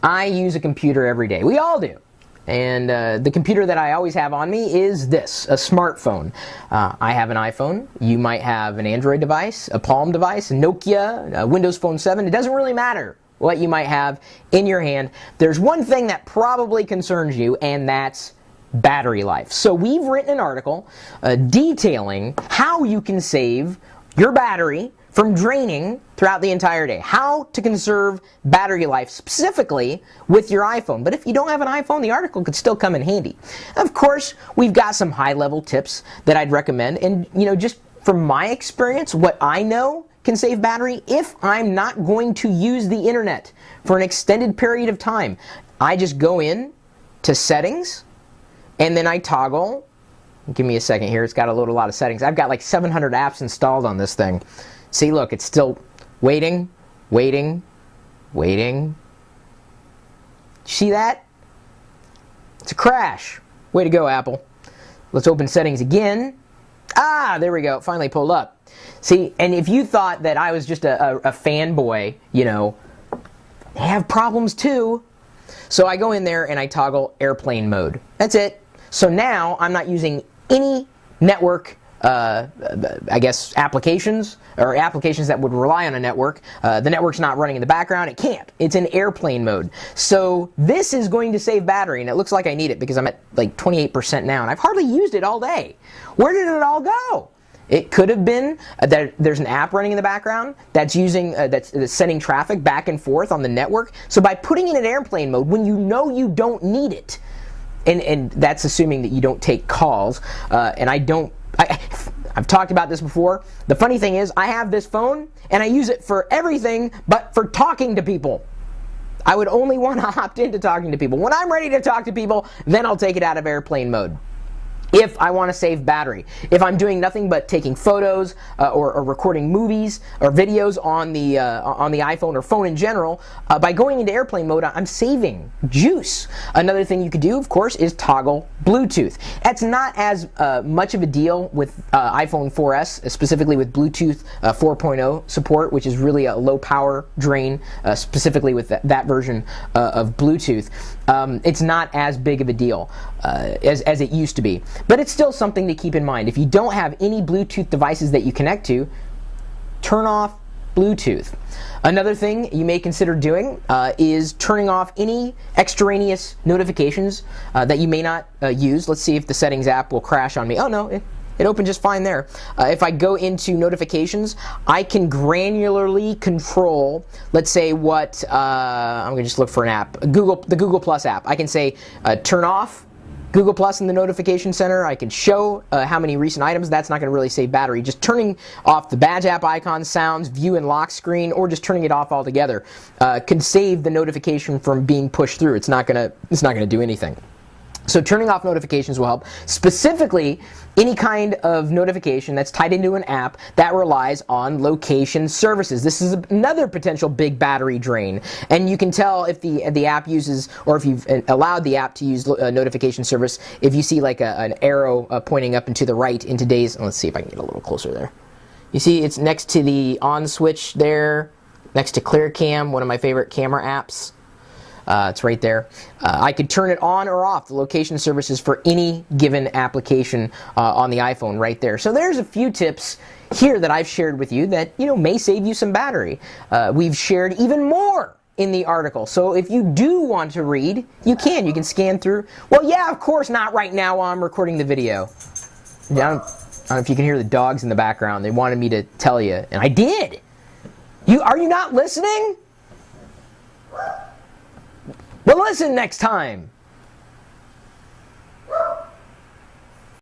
I use a computer every day. We all do. And the computer that I always have on me is this, a smartphone. I have an iPhone. You might have an Android device, a Palm device, a Nokia, a Windows Phone 7. It doesn't really matter what you might have in your hand. There's one thing that probably concerns you, and that's battery life. So we've written an article detailing how you can save your battery from draining throughout the entire day. How to conserve battery life specifically with your iPhone. But if you don't have an iPhone, the article could still come in handy. Of course, we've got some high-level tips that I'd recommend. And, just from my experience, what I know can save battery, if I'm not going to use the internet for an extended period of time, I just go in to settings, and then I toggle. Give me a second here. It's got to load a lot of settings. I've got like 700 apps installed on this thing. See, look, it's still waiting. See that? It's a crash. Way to go, Apple. Let's open settings again. There we go. It finally pulled up. See, and if you thought that I was just a fanboy, they have problems too. So I go in there and I toggle airplane mode. That's it. So now I'm not using any network applications or applications that would rely on a network. The network's not running in the background. It can't. It's in airplane mode. So this is going to save battery, and it looks like I need it because I'm at like 28% now, and I've hardly used it all day. Where did it all go? It could have been that there's an app running in the background that's that's sending traffic back and forth on the network. So by putting it in airplane mode, when you know you don't need it, and that's assuming that you don't take calls, and I've talked about this before. The funny thing is, I have this phone, and I use it for everything but for talking to people. I would only want to opt into talking to people. When I'm ready to talk to people, then I'll take it out of airplane mode. If I want to save battery. If I'm doing nothing but taking photos or recording movies or videos on the iPhone or phone in general, by going into airplane mode, I'm saving juice. Another thing you could do, of course, is toggle Bluetooth. That's not as much of a deal with iPhone 4S, specifically with Bluetooth 4.0 support, which is really a low power drain, specifically with that version of Bluetooth. It's not as big of a deal as it used to be. But it's still something to keep in mind. If you don't have any Bluetooth devices that you connect to, turn off Bluetooth. Another thing you may consider doing is turning off any extraneous notifications that you may not use. Let's see if the settings app will crash on me. Oh no, it opened just fine there. If I go into notifications, I can granularly control, let's say what, I'm going to just look for an app, the Google Plus app. I can say turn off Google Plus in the notification center. I can show how many recent items. That's not going to really save battery. Just turning off the badge app icon, sounds, view and lock screen, or just turning it off altogether can save the notification from being pushed through. It's not going to do anything. So turning off notifications will help. Specifically, any kind of notification that's tied into an app that relies on location services. This is another potential big battery drain. And you can tell if the app uses, or if you've allowed the app to use a notification service, if you see like an arrow pointing up and to the right in today's, let's see if I can get a little closer there. You see it's next to the on switch there, next to ClearCam, one of my favorite camera apps. It's right there. I could turn it on or off, the location services for any given application on the iPhone right there. So there's a few tips here that I've shared with you that may save you some battery. We've shared even more in the article. So if you do want to read, you can scan through. Well, yeah, of course, not right now while I'm recording the video. I don't know if you can hear the dogs in the background. They wanted me to tell you, and I did. Are you not listening? Well, listen next time.